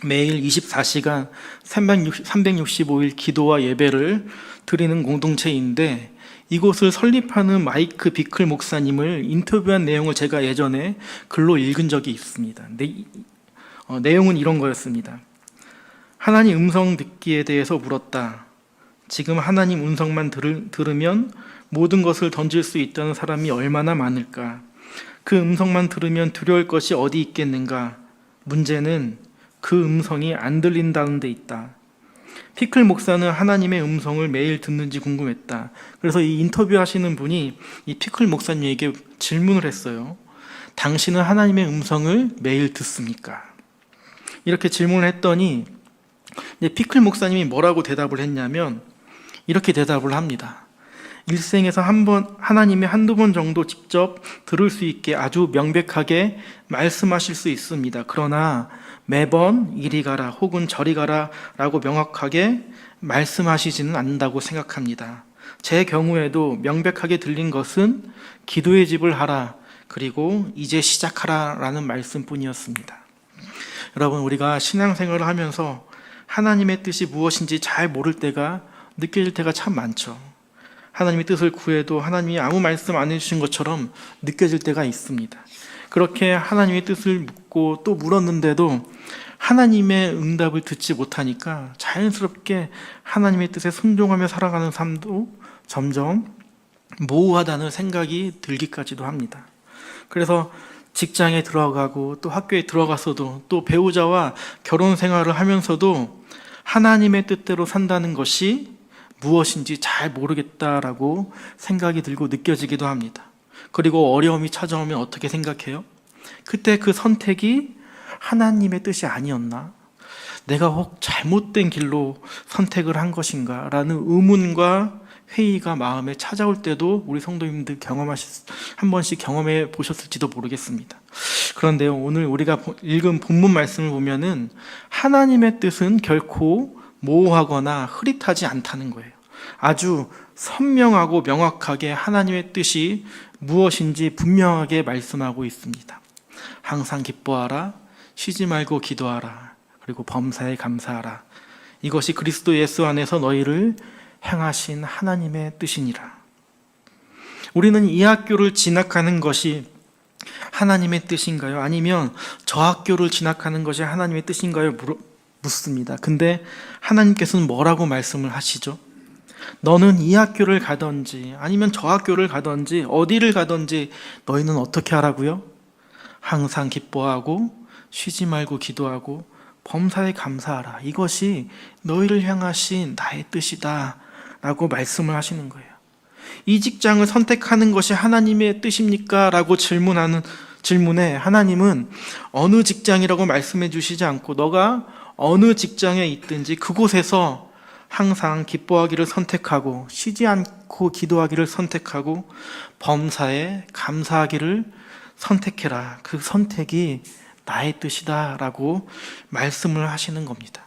매일 24시간 365일 기도와 예배를 드리는 공동체인데, 이곳을 설립하는 마이크 비클 목사님을 인터뷰한 내용을 제가 예전에 글로 읽은 적이 있습니다. 내용은 이런 거였습니다. 하나님 음성 듣기에 대해서 물었다. 지금 하나님 음성만 들으면 모든 것을 던질 수 있다는 사람이 얼마나 많을까? 그 음성만 들으면 두려울 것이 어디 있겠는가? 문제는 그 음성이 안 들린다는 데 있다. 피클 목사는 하나님의 음성을 매일 듣는지 궁금했다. 그래서 이 인터뷰 하시는 분이 이 피클 목사님에게 질문을 했어요. 당신은 하나님의 음성을 매일 듣습니까? 이렇게 질문을 했더니 피클 목사님이 뭐라고 대답을 했냐면 이렇게 대답을 합니다. 일생에서 하나님이 한두 번 정도 직접 들을 수 있게 아주 명백하게 말씀하실 수 있습니다. 그러나 매번 이리 가라 혹은 저리 가라 라고 명확하게 말씀하시지는 않는다고 생각합니다. 제 경우에도 명백하게 들린 것은 기도의 집을 하라, 그리고 이제 시작하라 라는 말씀뿐이었습니다. 여러분, 우리가 신앙생활을 하면서 하나님의 뜻이 무엇인지 잘 모를 때가, 느껴질 때가 참 많죠. 하나님의 뜻을 구해도 하나님이 아무 말씀 안 해주신 것처럼 느껴질 때가 있습니다. 그렇게 하나님의 뜻을 묻고 또 물었는데도 하나님의 응답을 듣지 못하니까 자연스럽게 하나님의 뜻에 순종하며 살아가는 삶도 점점 모호하다는 생각이 들기까지도 합니다. 그래서 직장에 들어가고 또 학교에 들어가서도 또 배우자와 결혼 생활을 하면서도 하나님의 뜻대로 산다는 것이 무엇인지 잘 모르겠다라고 생각이 들고 느껴지기도 합니다. 그리고 어려움이 찾아오면 어떻게 생각해요? 그때 그 선택이 하나님의 뜻이 아니었나? 내가 혹 잘못된 길로 선택을 한 것인가? 라는 의문과 회의가 마음에 찾아올 때도 우리 성도님들 한 번씩 경험해 보셨을지도 모르겠습니다. 그런데요, 오늘 우리가 읽은 본문 말씀을 보면은 하나님의 뜻은 결코 모호하거나 흐릿하지 않다는 거예요. 아주 선명하고 명확하게 하나님의 뜻이 무엇인지 분명하게 말씀하고 있습니다. 항상 기뻐하라, 쉬지 말고 기도하라, 그리고 범사에 감사하라. 이것이 그리스도 예수 안에서 너희를 행하신 하나님의 뜻이니라. 우리는 이 학교를 진학하는 것이 하나님의 뜻인가요? 아니면 저 학교를 진학하는 것이 하나님의 뜻인가요? 묻습니다. 근데 하나님께서는 뭐라고 말씀을 하시죠? 너는 이 학교를 가든지 아니면 저 학교를 가든지 어디를 가든지 너희는 어떻게 하라고요? 항상 기뻐하고 쉬지 말고 기도하고 범사에 감사하라. 이것이 너희를 향하신 나의 뜻이다 라고 말씀을 하시는 거예요. 이 직장을 선택하는 것이 하나님의 뜻입니까? 라고 질문에 하나님은 어느 직장이라고 말씀해 주시지 않고 너가 어느 직장에 있든지 그곳에서 항상 기뻐하기를 선택하고 쉬지 않고 기도하기를 선택하고 범사에 감사하기를 선택해라. 그 선택이 나의 뜻이다 라고 말씀을 하시는 겁니다.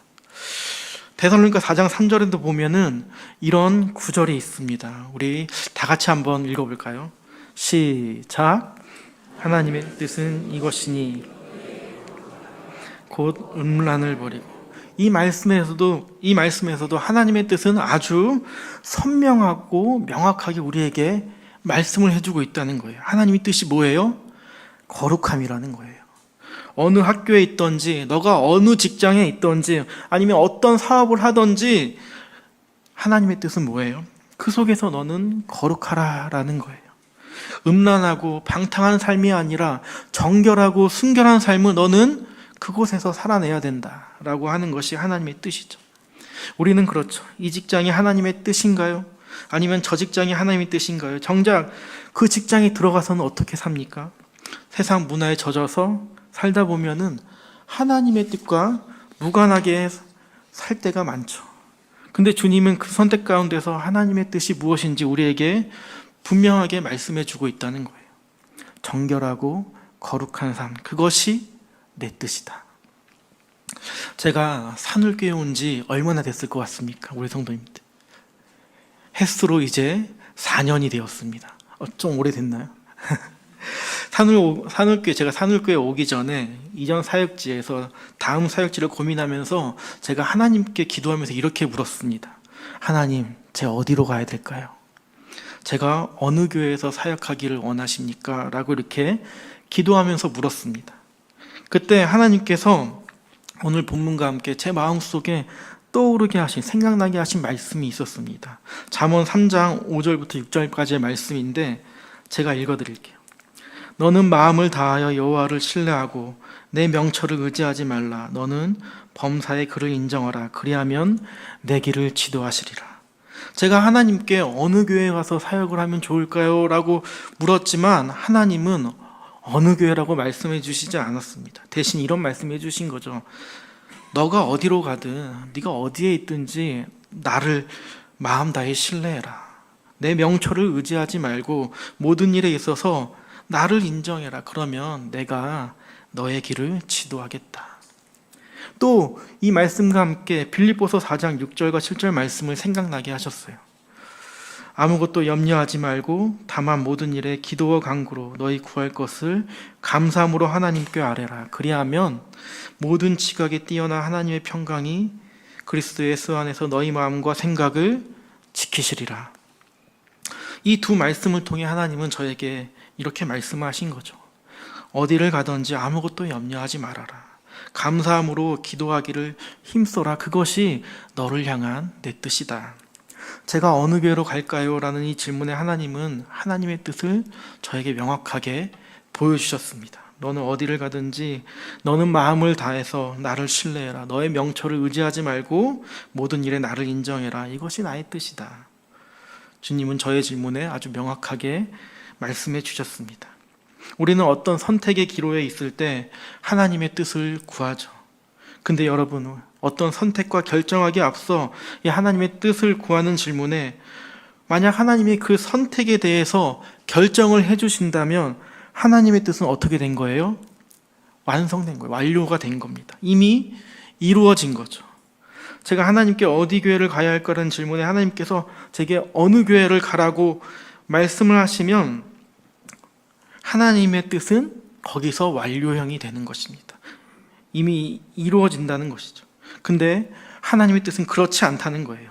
데살로니가 4장 3절에도 보면은 이런 구절이 있습니다. 우리 다 같이 한번 읽어볼까요? 시작. 하나님의 뜻은 이것이니 곧 음란을 버리고. 이 말씀에서도 하나님의 뜻은 아주 선명하고 명확하게 우리에게 말씀을 해주고 있다는 거예요. 하나님의 뜻이 뭐예요? 거룩함이라는 거예요. 어느 학교에 있든지 너가 어느 직장에 있든지 아니면 어떤 사업을 하든지 하나님의 뜻은 뭐예요? 그 속에서 너는 거룩하라라는 거예요. 음란하고 방탕한 삶이 아니라 정결하고 순결한 삶을 너는 그곳에서 살아내야 된다라고 하는 것이 하나님의 뜻이죠. 우리는 그렇죠. 이 직장이 하나님의 뜻인가요? 아니면 저 직장이 하나님의 뜻인가요? 정작 그 직장에 들어가서는 어떻게 삽니까? 세상 문화에 젖어서 살다 보면은 하나님의 뜻과 무관하게 살 때가 많죠. 근데 주님은 그 선택 가운데서 하나님의 뜻이 무엇인지 우리에게 분명하게 말씀해 주고 있다는 거예요. 정결하고 거룩한 삶, 그것이 내 뜻이다. 제가 산울교회 온 지 얼마나 됐을 것 같습니까? 우리 성도님들. 햇수로 이제 4년이 되었습니다. 좀 오래됐나요? 제가 산울교에 오기 전에 이전 사역지에서 다음 사역지를 고민하면서 제가 하나님께 기도하면서 이렇게 물었습니다. 하나님, 제가 어디로 가야 될까요? 제가 어느 교회에서 사역하기를 원하십니까? 라고 이렇게 기도하면서 물었습니다. 그때 하나님께서 오늘 본문과 함께 제 마음속에 떠오르게 하신, 생각나게 하신 말씀이 있었습니다. 잠언 3장 5절부터 6절까지의 말씀인데 제가 읽어드릴게요. 너는 마음을 다하여 여호와를 신뢰하고 내 명철을 의지하지 말라. 너는 범사의 그를 인정하라. 그리하면 내 길을 지도하시리라. 제가 하나님께 어느 교회에 가서 사역을 하면 좋을까요? 라고 물었지만 하나님은 어느 교회라고 말씀해 주시지 않았습니다. 대신 이런 말씀해 주신 거죠. 너가 어디로 가든 네가 어디에 있든지 나를 마음 다해 신뢰해라. 내 명철을 의지하지 말고 모든 일에 있어서 나를 인정해라. 그러면 내가 너의 길을 지도하겠다. 또 이 말씀과 함께 빌립보서 4장 6절과 7절 말씀을 생각나게 하셨어요. 아무것도 염려하지 말고 다만 모든 일에 기도와 간구로 너희 구할 것을 감사함으로 하나님께 아뢰라. 그리하면 모든 지각에 뛰어난 하나님의 평강이 그리스도 예수 안에서 너희 마음과 생각을 지키시리라. 이 두 말씀을 통해 하나님은 저에게 이렇게 말씀하신 거죠. 어디를 가든지 아무것도 염려하지 말아라. 감사함으로 기도하기를 힘써라. 그것이 너를 향한 내 뜻이다. 제가 어느 교회로 갈까요? 라는 이 질문에 하나님은 하나님의 뜻을 저에게 명확하게 보여주셨습니다. 너는 어디를 가든지 너는 마음을 다해서 나를 신뢰해라. 너의 명철을 의지하지 말고 모든 일에 나를 인정해라. 이것이 나의 뜻이다. 주님은 저의 질문에 아주 명확하게 말씀해 주셨습니다. 우리는 어떤 선택의 기로에 있을 때 하나님의 뜻을 구하죠. 근데 여러분, 어떤 선택과 결정하기에 앞서 이 하나님의 뜻을 구하는 질문에 만약 하나님이 그 선택에 대해서 결정을 해주신다면 하나님의 뜻은 어떻게 된 거예요? 완성된 거예요. 완료가 된 겁니다. 이미 이루어진 거죠. 제가 하나님께 어디 교회를 가야 할까라는 질문에 하나님께서 제게 어느 교회를 가라고 말씀을 하시면 하나님의 뜻은 거기서 완료형이 되는 것입니다. 이미 이루어진다는 것이죠. 근데 하나님의 뜻은 그렇지 않다는 거예요.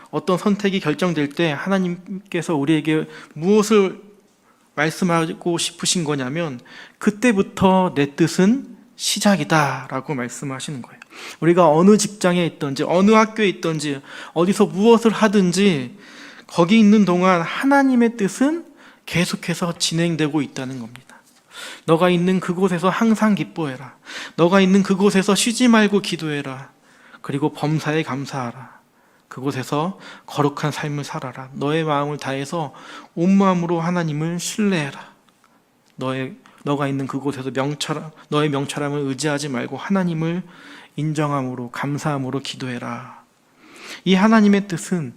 어떤 선택이 결정될 때 하나님께서 우리에게 무엇을 말씀하고 싶으신 거냐면 그때부터 내 뜻은 시작이다 라고 말씀하시는 거예요. 우리가 어느 직장에 있든지 어느 학교에 있든지 어디서 무엇을 하든지 거기 있는 동안 하나님의 뜻은 계속해서 진행되고 있다는 겁니다. 너가 있는 그곳에서 항상 기뻐해라. 너가 있는 그곳에서 쉬지 말고 기도해라. 그리고 범사에 감사하라. 그곳에서 거룩한 삶을 살아라. 너의 마음을 다해서 온 마음으로 하나님을 신뢰해라. 너가 있는 그곳에서 너의 명철함을 의지하지 말고 하나님을 인정함으로 감사함으로 기도해라. 이 하나님의 뜻은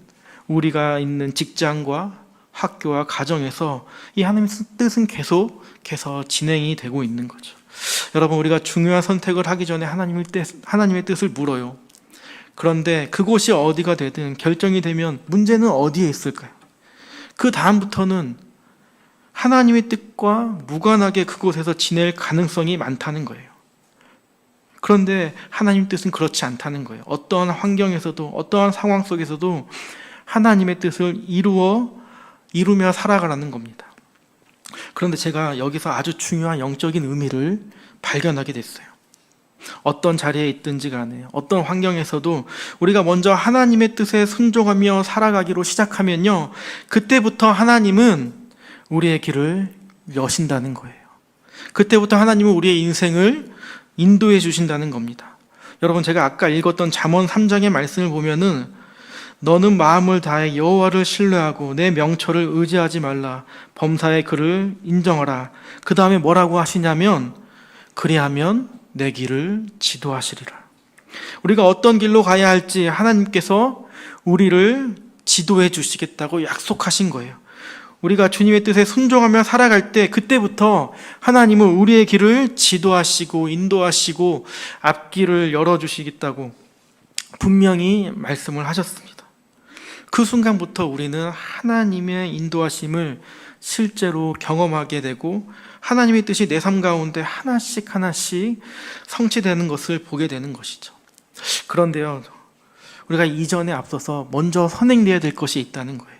우리가 있는 직장과 학교와 가정에서 이 하나님의 뜻은 계속해서 진행이 되고 있는 거죠. 여러분, 우리가 중요한 선택을 하기 전에 하나님의 뜻을 물어요. 그런데 그곳이 어디가 되든 결정이 되면 문제는 어디에 있을까요? 그 다음부터는 하나님의 뜻과 무관하게 그곳에서 지낼 가능성이 많다는 거예요. 그런데 하나님의 뜻은 그렇지 않다는 거예요. 어떠한 환경에서도 어떠한 상황 속에서도 하나님의 뜻을 이루며 살아가라는 겁니다. 그런데 제가 여기서 아주 중요한 영적인 의미를 발견하게 됐어요. 어떤 자리에 있든지 간에 어떤 환경에서도 우리가 먼저 하나님의 뜻에 순종하며 살아가기로 시작하면요, 그때부터 하나님은 우리의 길을 여신다는 거예요. 그때부터 하나님은 우리의 인생을 인도해 주신다는 겁니다. 여러분, 제가 아까 읽었던 잠언 3장의 말씀을 보면은 너는 마음을 다해 여호와를 신뢰하고 내 명철을 의지하지 말라. 범사의 그를 인정하라. 그 다음에 뭐라고 하시냐면 그리하면 내 길을 지도하시리라. 우리가 어떤 길로 가야 할지 하나님께서 우리를 지도해 주시겠다고 약속하신 거예요. 우리가 주님의 뜻에 순종하며 살아갈 때 그때부터 하나님은 우리의 길을 지도하시고 인도하시고 앞길을 열어주시겠다고 분명히 말씀을 하셨습니다. 그 순간부터 우리는 하나님의 인도하심을 실제로 경험하게 되고 하나님의 뜻이 내 삶 가운데 하나씩 하나씩 성취되는 것을 보게 되는 것이죠. 그런데요, 우리가 이전에 앞서서 먼저 선행되어야 될 것이 있다는 거예요.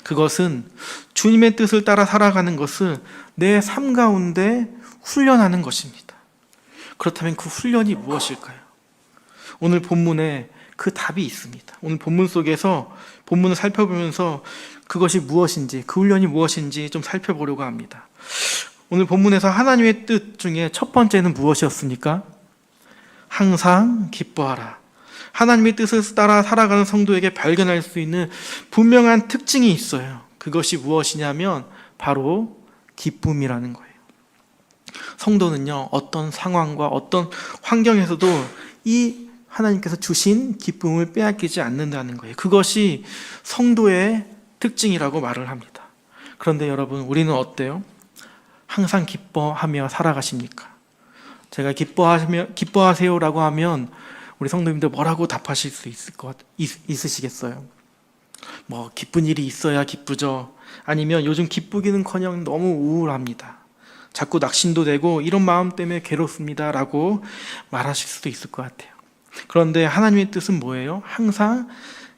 그것은 주님의 뜻을 따라 살아가는 것을 내 삶 가운데 훈련하는 것입니다. 그렇다면 그 훈련이 무엇일까요? 오늘 본문에 그 답이 있습니다. 오늘 본문 속에서 본문을 살펴보면서 그것이 무엇인지, 그 훈련이 무엇인지 좀 살펴보려고 합니다. 오늘 본문에서 하나님의 뜻 중에 첫 번째는 무엇이었습니까? 항상 기뻐하라. 하나님의 뜻을 따라 살아가는 성도에게 발견할 수 있는 분명한 특징이 있어요. 그것이 무엇이냐면 바로 기쁨이라는 거예요. 성도는요, 어떤 상황과 어떤 환경에서도 이 하나님께서 주신 기쁨을 빼앗기지 않는다는 거예요. 그것이 성도의 특징이라고 말을 합니다. 그런데 여러분, 우리는 어때요? 항상 기뻐하며 살아가십니까? 제가 기뻐하세요라고 하면 우리 성도님들 뭐라고 답하실 수 있으시겠어요? 뭐 기쁜 일이 있어야 기쁘죠. 아니면 요즘 기쁘기는커녕 너무 우울합니다. 자꾸 낙심도 되고 이런 마음 때문에 괴롭습니다라고 말하실 수도 있을 것 같아요. 그런데 하나님의 뜻은 뭐예요? 항상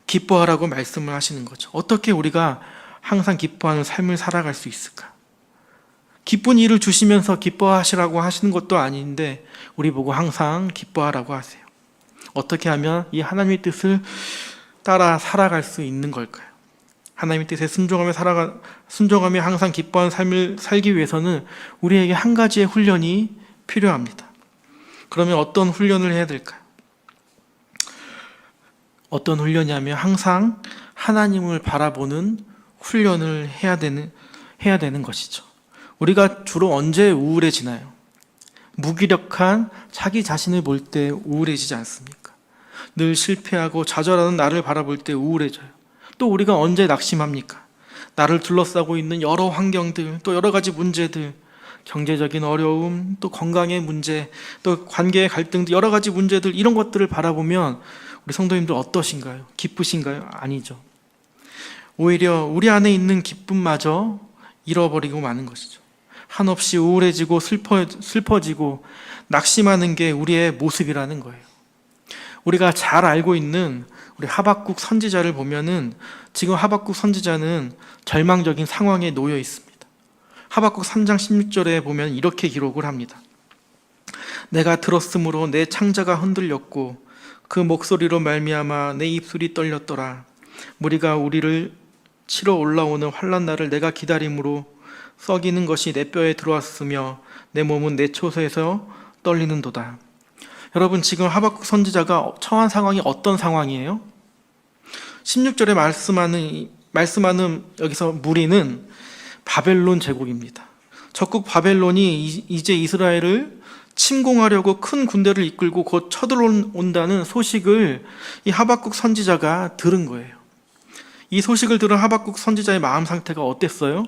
기뻐하라고 말씀을 하시는 거죠. 어떻게 우리가 항상 기뻐하는 삶을 살아갈 수 있을까? 기쁜 일을 주시면서 기뻐하시라고 하시는 것도 아닌데 우리 보고 항상 기뻐하라고 하세요. 어떻게 하면 이 하나님의 뜻을 따라 살아갈 수 있는 걸까요? 하나님의 뜻에 순종하며 항상 기뻐하는 삶을 살기 위해서는 우리에게 한 가지의 훈련이 필요합니다. 그러면 어떤 훈련을 해야 될까요? 어떤 훈련이냐면 항상 하나님을 바라보는 훈련을 해야 되는 것이죠. 우리가 주로 언제 우울해지나요? 무기력한 자기 자신을 볼 때 우울해지지 않습니까? 늘 실패하고 좌절하는 나를 바라볼 때 우울해져요. 또 우리가 언제 낙심합니까? 나를 둘러싸고 있는 여러 환경들, 또 여러 가지 문제들, 경제적인 어려움, 또 건강의 문제, 또 관계의 갈등, 여러 가지 문제들, 이런 것들을 바라보면 우리 성도님들 어떠신가요? 기쁘신가요? 아니죠. 오히려 우리 안에 있는 기쁨마저 잃어버리고 마는 것이죠. 한없이 우울해지고 슬퍼지고 낙심하는 게 우리의 모습이라는 거예요. 우리가 잘 알고 있는 우리 하박국 선지자를 보면은 지금 하박국 선지자는 절망적인 상황에 놓여 있습니다. 하박국 3장 16절에 보면 이렇게 기록을 합니다. 내가 들었으므로 내 창자가 흔들렸고 그 목소리로 말미암아 내 입술이 떨렸더라. 무리가 우리를 치러 올라오는 환난 날을 내가 기다림으로 썩이는 것이 내 뼈에 들어왔으며 내 몸은 내 초소에서 떨리는도다. 여러분, 지금 하박국 선지자가 처한 상황이 어떤 상황이에요? 16절에 말씀하는 여기서 무리는 바벨론 제국입니다. 적국 바벨론이 이제 이스라엘을 침공하려고 큰 군대를 이끌고 곧 쳐들어온다는 소식을 이 하박국 선지자가 들은 거예요. 이 소식을 들은 하박국 선지자의 마음 상태가 어땠어요?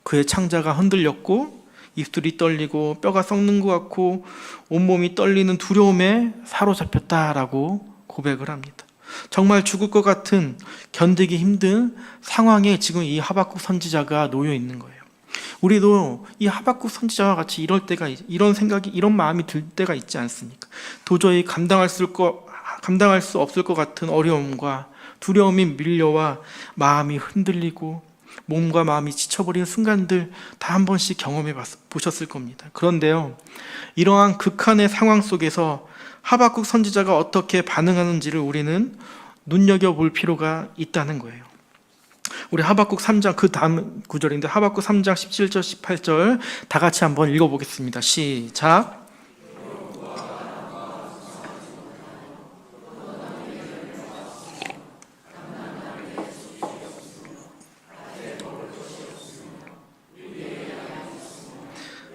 그의 창자가 흔들렸고 입술이 떨리고 뼈가 썩는 것 같고 온몸이 떨리는 두려움에 사로잡혔다라고 고백을 합니다. 정말 죽을 것 같은, 견디기 힘든 상황에 지금 이 하박국 선지자가 놓여 있는 거예요. 우리도 이 하박국 선지자와 같이 이런 생각이, 이런 마음이 들 때가 있지 않습니까? 도저히 감당할 수 없을 것 같은 어려움과 두려움이 밀려와 마음이 흔들리고 몸과 마음이 지쳐버리는 순간들 다 한 번씩 경험해 보셨을 겁니다. 그런데요, 이러한 극한의 상황 속에서 하박국 선지자가 어떻게 반응하는지를 우리는 눈여겨볼 필요가 있다는 거예요. 우리 하박국 3장 그 다음 구절인데 하박국 3장 17절 18절 다 같이 한번 읽어보겠습니다. 시작.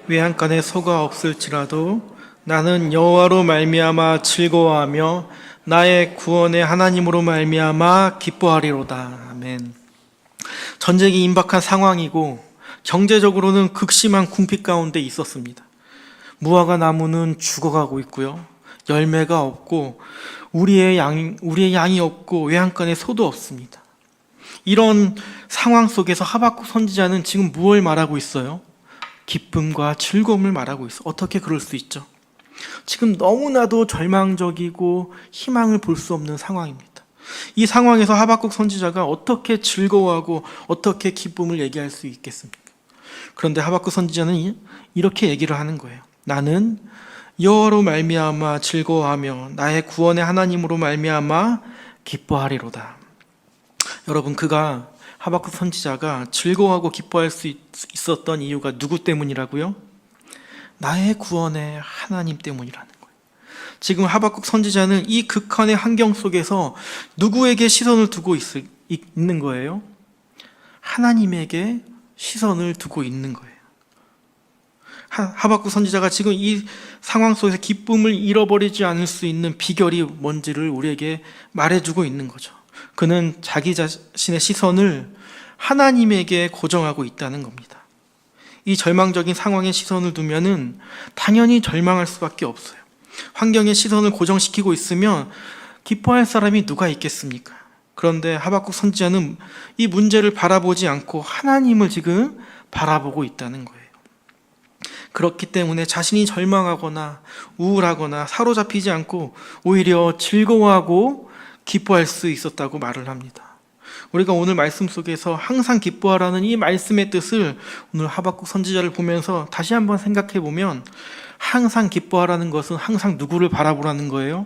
외양간에 소가 없을지라도 나는 여호와로 말미암아 즐거워하며 나의 구원의 하나님으로 말미암아 기뻐하리로다. 아멘. 전쟁이 임박한 상황이고 경제적으로는 극심한 궁핍 가운데 있었습니다. 무화과 나무는 죽어가고 있고요, 열매가 없고 우리의 양이 없고 외양간에 소도 없습니다. 이런 상황 속에서 하박국 선지자는 지금 무엇을 말하고 있어요? 기쁨과 즐거움을 말하고 있어. 어떻게 그럴 수 있죠? 지금 너무나도 절망적이고 희망을 볼 수 없는 상황입니다. 이 상황에서 하박국 선지자가 어떻게 즐거워하고 어떻게 기쁨을 얘기할 수 있겠습니까? 그런데 하박국 선지자는 이렇게 얘기를 하는 거예요. 나는 여호와로 말미암아 즐거워하며 나의 구원의 하나님으로 말미암아 기뻐하리로다. 여러분, 하박국 선지자가 즐거워하고 기뻐할 수 있었던 이유가 누구 때문이라고요? 나의 구원의 하나님 때문이라는 거예요. 지금 하박국 선지자는 이 극한의 환경 속에서 누구에게 시선을 두고 있는 거예요? 하나님에게 시선을 두고 있는 거예요. 하박국 선지자가 지금 이 상황 속에서 기쁨을 잃어버리지 않을 수 있는 비결이 뭔지를 우리에게 말해주고 있는 거죠. 그는 자기 자신의 시선을 하나님에게 고정하고 있다는 겁니다. 이 절망적인 상황에 시선을 두면은 당연히 절망할 수밖에 없어요. 환경에 시선을 고정시키고 있으면 기뻐할 사람이 누가 있겠습니까? 그런데 하박국 선지자는 이 문제를 바라보지 않고 하나님을 지금 바라보고 있다는 거예요. 그렇기 때문에 자신이 절망하거나 우울하거나 사로잡히지 않고 오히려 즐거워하고 기뻐할 수 있었다고 말을 합니다. 우리가 오늘 말씀 속에서 항상 기뻐하라는 이 말씀의 뜻을 오늘 하박국 선지자를 보면서 다시 한번 생각해 보면, 항상 기뻐하라는 것은 항상 누구를 바라보라는 거예요?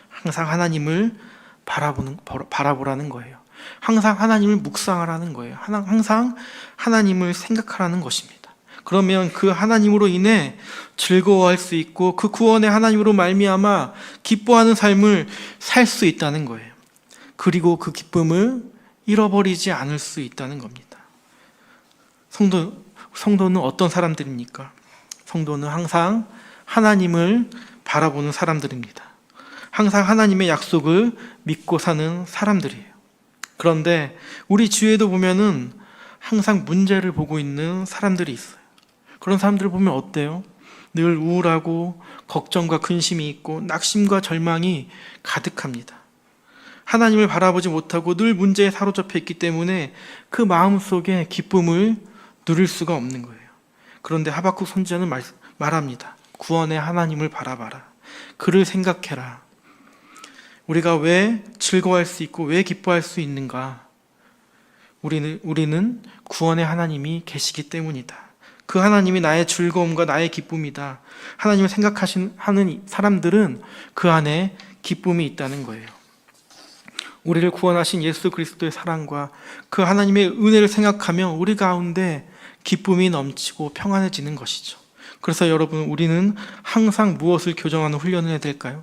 항상 하나님을 바라보라는 거예요. 항상 하나님을 묵상하라는 거예요. 항상 하나님을 생각하라는 것입니다. 그러면 그 하나님으로 인해 즐거워할 수 있고 그 구원의 하나님으로 말미암아 기뻐하는 삶을 살 수 있다는 거예요. 그리고 그 기쁨을 잃어버리지 않을 수 있다는 겁니다. 성도는 어떤 사람들입니까? 성도는 항상 하나님을 바라보는 사람들입니다. 항상 하나님의 약속을 믿고 사는 사람들이에요. 그런데 우리 주위에도 보면은 항상 문제를 보고 있는 사람들이 있어요. 그런 사람들을 보면 어때요? 늘 우울하고 걱정과 근심이 있고 낙심과 절망이 가득합니다. 하나님을 바라보지 못하고 늘 문제에 사로잡혀 있기 때문에 그 마음속에 기쁨을 누릴 수가 없는 거예요. 그런데 하박국 선지자는 말합니다. 구원의 하나님을 바라봐라. 그를 생각해라. 우리가 왜 즐거워할 수 있고 왜 기뻐할 수 있는가? 우리는 구원의 하나님이 계시기 때문이다. 그 하나님이 나의 즐거움과 나의 기쁨이다. 하나님을 생각하는 사람들은 그 안에 기쁨이 있다는 거예요. 우리를 구원하신 예수 그리스도의 사랑과 그 하나님의 은혜를 생각하면 우리 가운데 기쁨이 넘치고 평안해지는 것이죠. 그래서 여러분, 우리는 항상 무엇을 교정하는 훈련을 해야 될까요?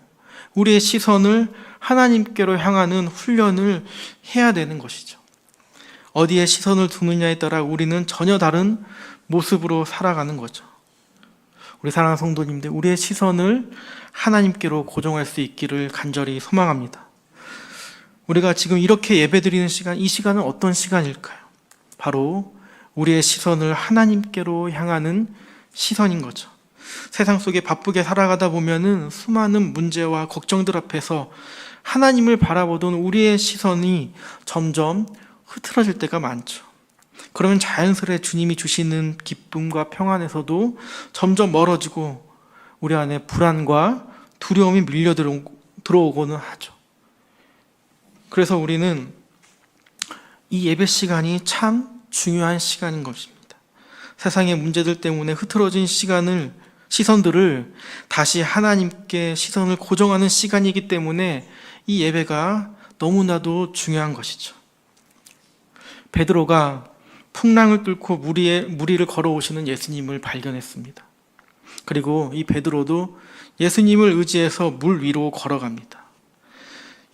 우리의 시선을 하나님께로 향하는 훈련을 해야 되는 것이죠. 어디에 시선을 두느냐에 따라 우리는 전혀 다른 모습으로 살아가는 거죠. 우리 사랑하는 성도님들, 우리의 시선을 하나님께로 고정할 수 있기를 간절히 소망합니다. 우리가 지금 이렇게 예배드리는 시간, 이 시간은 어떤 시간일까요? 바로 우리의 시선을 하나님께로 향하는 시선인 거죠. 세상 속에 바쁘게 살아가다 보면은 수많은 문제와 걱정들 앞에서 하나님을 바라보던 우리의 시선이 점점 흐트러질 때가 많죠. 그러면 자연스레 주님이 주시는 기쁨과 평안에서도 점점 멀어지고 우리 안에 불안과 두려움이 밀려 들어오고는 하죠. 그래서 우리는 이 예배 시간이 참 중요한 시간인 것입니다. 세상의 문제들 때문에 흐트러진 시선들을 다시 하나님께 시선을 고정하는 시간이기 때문에 이 예배가 너무나도 중요한 것이죠. 베드로가 풍랑을 뚫고 무리를 걸어오시는 예수님을 발견했습니다. 그리고 이 베드로도 예수님을 의지해서 물 위로 걸어갑니다.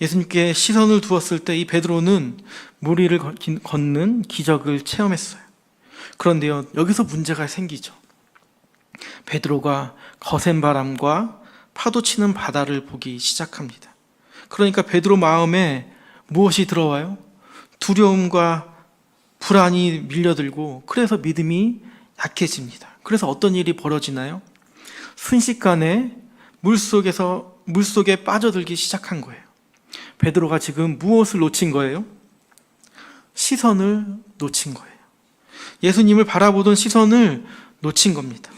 예수님께 시선을 두었을 때 이 베드로는 물 위를 걷는 기적을 체험했어요. 그런데요, 여기서 문제가 생기죠. 베드로가 거센 바람과 파도 치는 바다를 보기 시작합니다. 그러니까 베드로 마음에 무엇이 들어와요? 두려움과 불안이 밀려들고, 그래서 믿음이 약해집니다. 그래서 어떤 일이 벌어지나요? 순식간에 물속에 빠져들기 시작한 거예요. 베드로가 지금 무엇을 놓친 거예요? 시선을 놓친 거예요. 예수님을 바라보던 시선을 놓친 겁니다.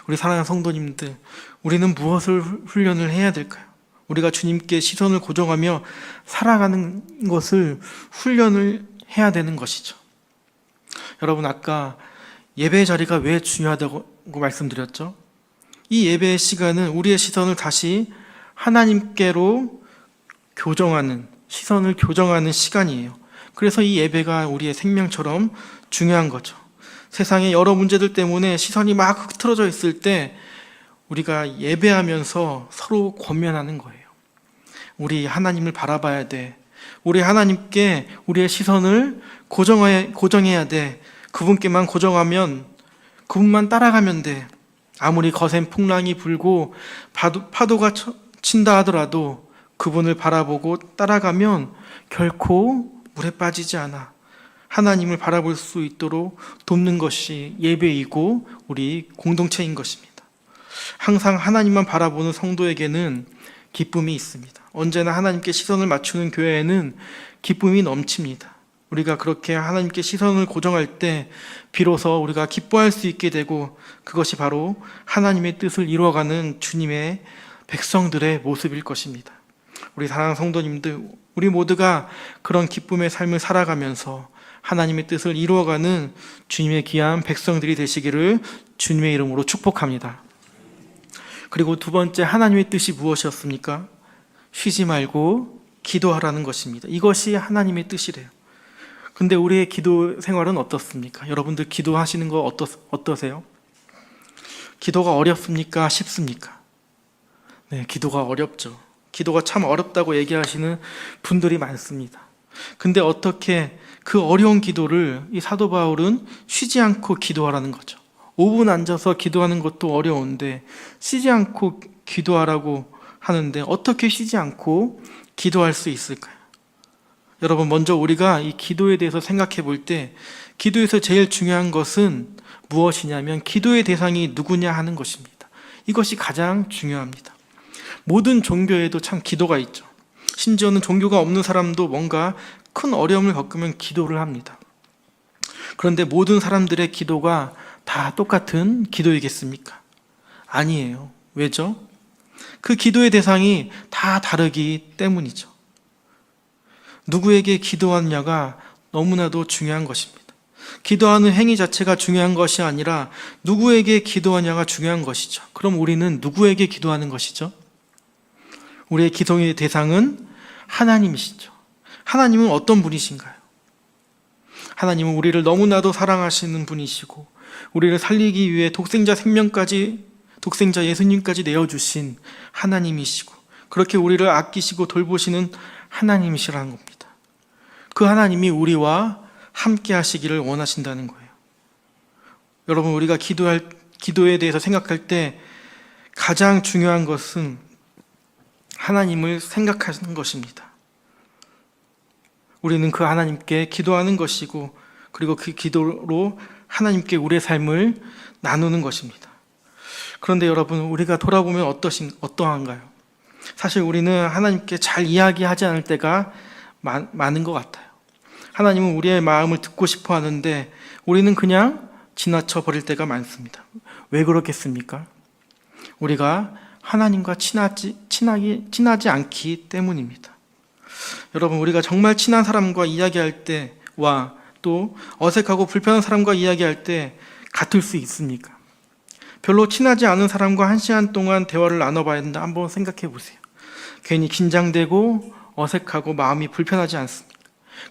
우리 사랑하는 성도님들, 우리는 무엇을 훈련을 해야 될까요? 우리가 주님께 시선을 고정하며 살아가는 것을 훈련을 해야 되는 것이죠. 여러분, 아까 예배 자리가 왜 중요하다고 말씀드렸죠? 이 예배의 시간은 우리의 시선을 다시 하나님께로 시선을 교정하는 시간이에요. 그래서 이 예배가 우리의 생명처럼 중요한 거죠. 세상의 여러 문제들 때문에 시선이 막 흐트러져 있을 때 우리가 예배하면서 서로 권면하는 거예요. 우리 하나님을 바라봐야 돼. 우리 하나님께 우리의 시선을 고정해야 돼. 그분께만 고정하면, 그분만 따라가면 돼. 아무리 거센 풍랑이 불고 파도가 친다 하더라도 그분을 바라보고 따라가면 결코 물에 빠지지 않아. 하나님을 바라볼 수 있도록 돕는 것이 예배이고 우리 공동체인 것입니다. 항상 하나님만 바라보는 성도에게는 기쁨이 있습니다. 언제나 하나님께 시선을 맞추는 교회에는 기쁨이 넘칩니다. 우리가 그렇게 하나님께 시선을 고정할 때 비로소 우리가 기뻐할 수 있게 되고, 그것이 바로 하나님의 뜻을 이루어가는 주님의 백성들의 모습일 것입니다. 우리 사랑하는 성도님들, 우리 모두가 그런 기쁨의 삶을 살아가면서 하나님의 뜻을 이루어가는 주님의 귀한 백성들이 되시기를 주님의 이름으로 축복합니다. 그리고 두 번째, 하나님의 뜻이 무엇이었습니까? 쉬지 말고 기도하라는 것입니다. 이것이 하나님의 뜻이래요. 근데 우리의 기도 생활은 어떻습니까? 여러분들 기도하시는 거 어떠세요? 기도가 어렵습니까? 쉽습니까? 네, 기도가 어렵죠. 기도가 참 어렵다고 얘기하시는 분들이 많습니다. 근데 어떻게 그 어려운 기도를 이 사도 바울은 쉬지 않고 기도하라는 거죠. 5분 앉아서 기도하는 것도 어려운데 쉬지 않고 기도하라고 하는데 어떻게 쉬지 않고 기도할 수 있을까요? 여러분, 먼저 우리가 이 기도에 대해서 생각해 볼 때 기도에서 제일 중요한 것은 무엇이냐면 기도의 대상이 누구냐 하는 것입니다. 이것이 가장 중요합니다. 모든 종교에도 참 기도가 있죠. 심지어는 종교가 없는 사람도 뭔가 큰 어려움을 겪으면 기도를 합니다. 그런데 모든 사람들의 기도가 다 똑같은 기도이겠습니까? 아니에요. 왜죠? 그 기도의 대상이 다 다르기 때문이죠. 누구에게 기도하느냐가 너무나도 중요한 것입니다. 기도하는 행위 자체가 중요한 것이 아니라 누구에게 기도하냐가 중요한 것이죠. 그럼 우리는 누구에게 기도하는 것이죠? 우리의 기도의 대상은 하나님이시죠. 하나님은 어떤 분이신가요? 하나님은 우리를 너무나도 사랑하시는 분이시고 우리를 살리기 위해 독생자 예수님까지 내어주신 하나님이시고 그렇게 우리를 아끼시고 돌보시는 하나님이시라는 겁니다. 그 하나님이 우리와 함께 하시기를 원하신다는 거예요. 여러분, 우리가 기도에 대해서 생각할 때 가장 중요한 것은 하나님을 생각하는 것입니다. 우리는 그 하나님께 기도하는 것이고 그리고 그 기도로 하나님께 우리의 삶을 나누는 것입니다. 그런데 여러분, 우리가 돌아보면 어떠한가요? 사실 우리는 하나님께 잘 이야기하지 않을 때가 많은 것 같아요. 하나님은 우리의 마음을 듣고 싶어 하는데 우리는 그냥 지나쳐 버릴 때가 많습니다. 왜 그렇겠습니까? 우리가 하나님과 친하지 않기 때문입니다. 여러분, 우리가 정말 친한 사람과 이야기할 때와 또 어색하고 불편한 사람과 이야기할 때 같을 수 있습니까? 별로 친하지 않은 사람과 1시간 동안 대화를 나눠봐야 된다. 한번 생각해 보세요. 괜히 긴장되고 어색하고 마음이 불편하지 않습니까?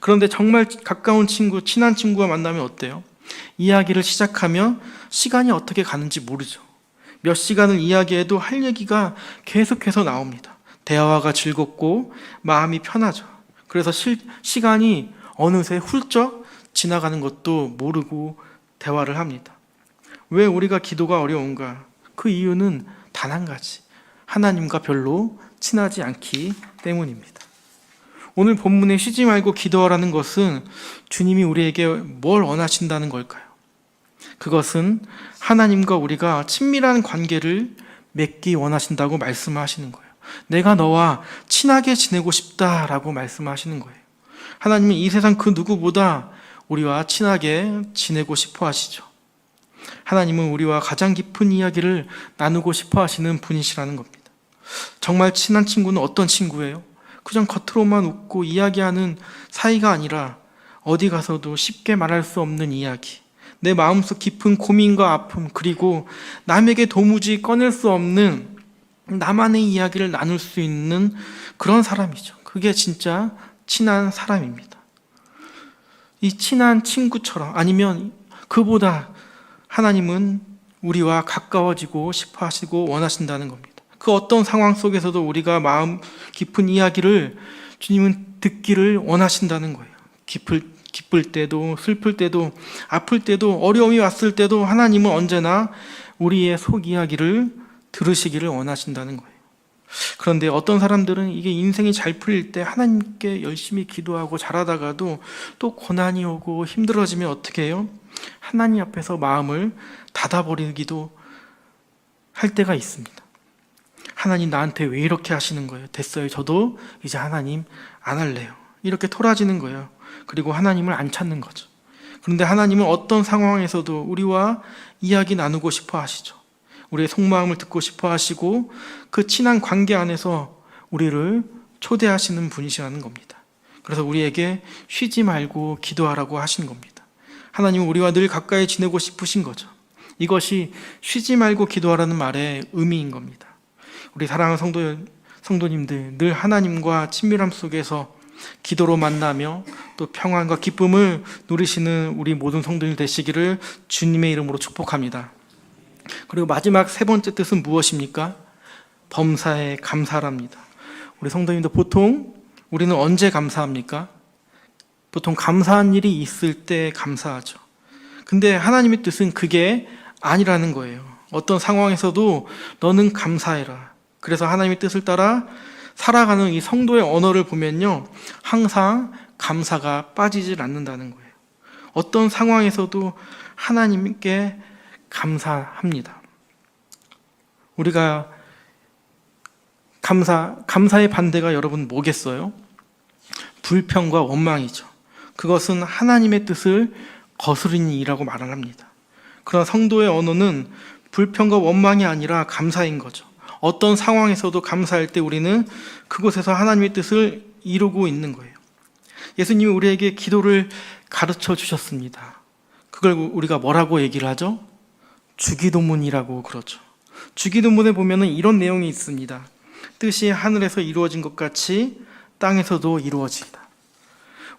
그런데 정말 가까운 친구, 친한 친구와 만나면 어때요? 이야기를 시작하면 시간이 어떻게 가는지 모르죠. 몇 시간을 이야기해도 할 얘기가 계속해서 나옵니다. 대화가 즐겁고 마음이 편하죠. 그래서 시간이 어느새 훌쩍 지나가는 것도 모르고 대화를 합니다. 왜 우리가 기도가 어려운가? 그 이유는 단 한 가지. 하나님과 별로 친하지 않기 때문입니다. 오늘 본문에 쉬지 말고 기도하라는 것은 주님이 우리에게 뭘 원하신다는 걸까요? 그것은 하나님과 우리가 친밀한 관계를 맺기 원하신다고 말씀하시는 거예요. 내가 너와 친하게 지내고 싶다라고 말씀하시는 거예요. 하나님은 이 세상 그 누구보다 우리와 친하게 지내고 싶어 하시죠. 하나님은 우리와 가장 깊은 이야기를 나누고 싶어 하시는 분이시라는 겁니다. 정말 친한 친구는 어떤 친구예요? 그냥 겉으로만 웃고 이야기하는 사이가 아니라 어디 가서도 쉽게 말할 수 없는 이야기, 내 마음속 깊은 고민과 아픔, 그리고 남에게 도무지 꺼낼 수 없는 나만의 이야기를 나눌 수 있는 그런 사람이죠. 그게 진짜 친한 사람입니다. 이 친한 친구처럼, 아니면 그보다 하나님은 우리와 가까워지고 싶어 하시고 원하신다는 겁니다. 그 어떤 상황 속에서도 우리가 마음 깊은 이야기를 주님은 듣기를 원하신다는 거예요. 기쁠 때도, 슬플 때도, 아플 때도, 어려움이 왔을 때도 하나님은 언제나 우리의 속 이야기를 들으시기를 원하신다는 거예요. 그런데 어떤 사람들은 이게 인생이 잘 풀릴 때 하나님께 열심히 기도하고 잘하다가도 또 고난이 오고 힘들어지면 어떻게 해요? 하나님 앞에서 마음을 닫아버리기도 할 때가 있습니다. 하나님 나한테 왜 이렇게 하시는 거예요? 됐어요. 저도 이제 하나님 안 할래요. 이렇게 토라지는 거예요. 그리고 하나님을 안 찾는 거죠. 그런데 하나님은 어떤 상황에서도 우리와 이야기 나누고 싶어 하시죠. 우리의 속마음을 듣고 싶어 하시고 그 친한 관계 안에서 우리를 초대하시는 분이시라는 겁니다. 그래서 우리에게 쉬지 말고 기도하라고 하시는 겁니다. 하나님은 우리와 늘 가까이 지내고 싶으신 거죠. 이것이 쉬지 말고 기도하라는 말의 의미인 겁니다. 우리 사랑하는 성도님들, 늘 하나님과 친밀함 속에서 기도로 만나며 또 평안과 기쁨을 누리시는 우리 모든 성도님 되시기를 주님의 이름으로 축복합니다. 그리고 마지막 세 번째 뜻은 무엇입니까? 범사에 감사랍니다. 우리 성도님들, 보통 우리는 언제 감사합니까? 보통 감사한 일이 있을 때 감사하죠. 근데 하나님의 뜻은 그게 아니라는 거예요. 어떤 상황에서도 너는 감사해라. 그래서 하나님의 뜻을 따라 살아가는 이 성도의 언어를 보면요, 항상 감사가 빠지질 않는다는 거예요. 어떤 상황에서도 하나님께 감사합니다. 우리가 감사의 반대가 여러분 뭐겠어요? 불평과 원망이죠. 그것은 하나님의 뜻을 거스르는 일이라고 말을 합니다. 그러나 성도의 언어는 불평과 원망이 아니라 감사인 거죠. 어떤 상황에서도 감사할 때 우리는 그곳에서 하나님의 뜻을 이루고 있는 거예요. 예수님이 우리에게 기도를 가르쳐 주셨습니다. 그걸 우리가 뭐라고 얘기를 하죠? 주기도문이라고 그러죠. 주기도문에 보면은 이런 내용이 있습니다. 뜻이 하늘에서 이루어진 것 같이 땅에서도 이루어지다.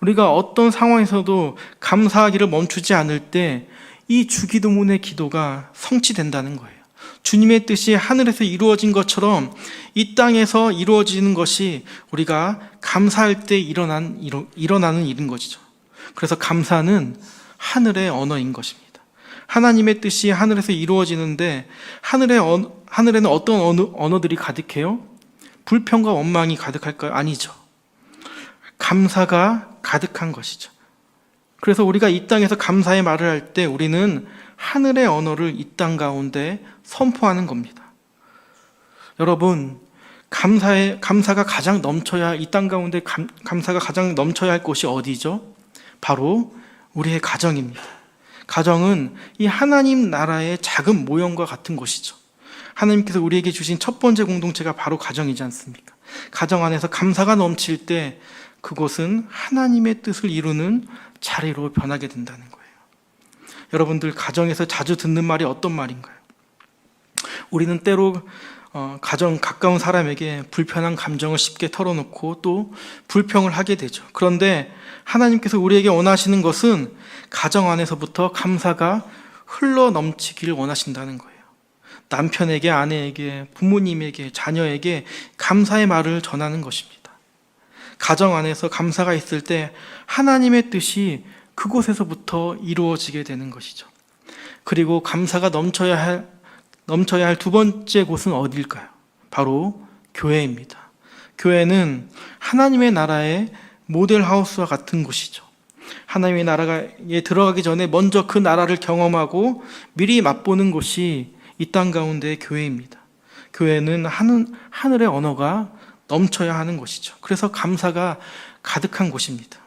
우리가 어떤 상황에서도 감사하기를 멈추지 않을 때 이 주기도문의 기도가 성취된다는 거예요. 주님의 뜻이 하늘에서 이루어진 것처럼 이 땅에서 이루어지는 것이 우리가 감사할 때 일어나는 일인 것이죠. 그래서 감사는 하늘의 언어인 것입니다. 하나님의 뜻이 하늘에서 이루어지는데 하늘에는 어떤 언어들이 가득해요? 불평과 원망이 가득할까요? 아니죠. 감사가 가득한 것이죠. 그래서 우리가 이 땅에서 감사의 말을 할 때 우리는 하늘의 언어를 이 땅 가운데 선포하는 겁니다. 여러분, 감사가 가장 넘쳐야, 이 땅 가운데 감사가 가장 넘쳐야 할 곳이 어디죠? 바로 우리의 가정입니다. 가정은 이 하나님 나라의 작은 모형과 같은 곳이죠. 하나님께서 우리에게 주신 첫 번째 공동체가 바로 가정이지 않습니까? 가정 안에서 감사가 넘칠 때 그곳은 하나님의 뜻을 이루는 자리로 변하게 된다는 거예요. 여러분들, 가정에서 자주 듣는 말이 어떤 말인가요? 우리는 때로 가정 가까운 사람에게 불편한 감정을 쉽게 털어놓고 또 불평을 하게 되죠. 그런데 하나님께서 우리에게 원하시는 것은 가정 안에서부터 감사가 흘러 넘치기를 원하신다는 거예요. 남편에게, 아내에게, 부모님에게, 자녀에게 감사의 말을 전하는 것입니다. 가정 안에서 감사가 있을 때 하나님의 뜻이 그곳에서부터 이루어지게 되는 것이죠. 그리고 감사가 넘쳐야 할 두 번째 곳은 어디일까요? 바로 교회입니다. 교회는 하나님의 나라의 모델하우스와 같은 곳이죠. 하나님의 나라에 들어가기 전에 먼저 그 나라를 경험하고 미리 맛보는 곳이 이 땅 가운데의 교회입니다. 교회는 하늘의 언어가 넘쳐야 하는 곳이죠. 그래서 감사가 가득한 곳입니다.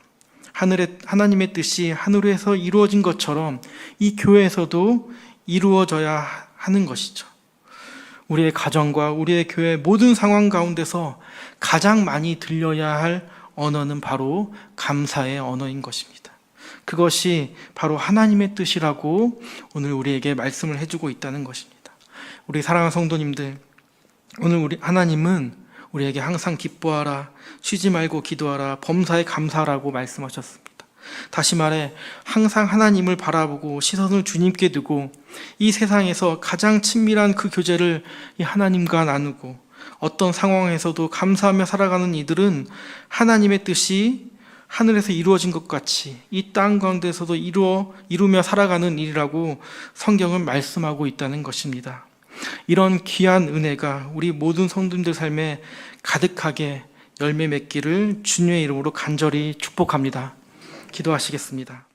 하나님의 뜻이 하늘에서 이루어진 것처럼 이 교회에서도 이루어져야 하는 것이죠. 우리의 가정과 우리의 교회 모든 상황 가운데서 가장 많이 들려야 할 언어는 바로 감사의 언어인 것입니다. 그것이 바로 하나님의 뜻이라고 오늘 우리에게 말씀을 해주고 있다는 것입니다. 우리 사랑하는 성도님들, 오늘 하나님은 우리에게 항상 기뻐하라, 쉬지 말고 기도하라, 범사에 감사하라고 말씀하셨습니다. 다시 말해 항상 하나님을 바라보고 시선을 주님께 두고 이 세상에서 가장 친밀한 그 교제를 이 하나님과 나누고 어떤 상황에서도 감사하며 살아가는 이들은 하나님의 뜻이 하늘에서 이루어진 것 같이 이 땅 가운데서도 이루며 살아가는 일이라고 성경은 말씀하고 있다는 것입니다. 이런 귀한 은혜가 우리 모든 성도님들 삶에 가득하게 열매 맺기를 주님의 이름으로 간절히 축복합니다. 기도하시겠습니다.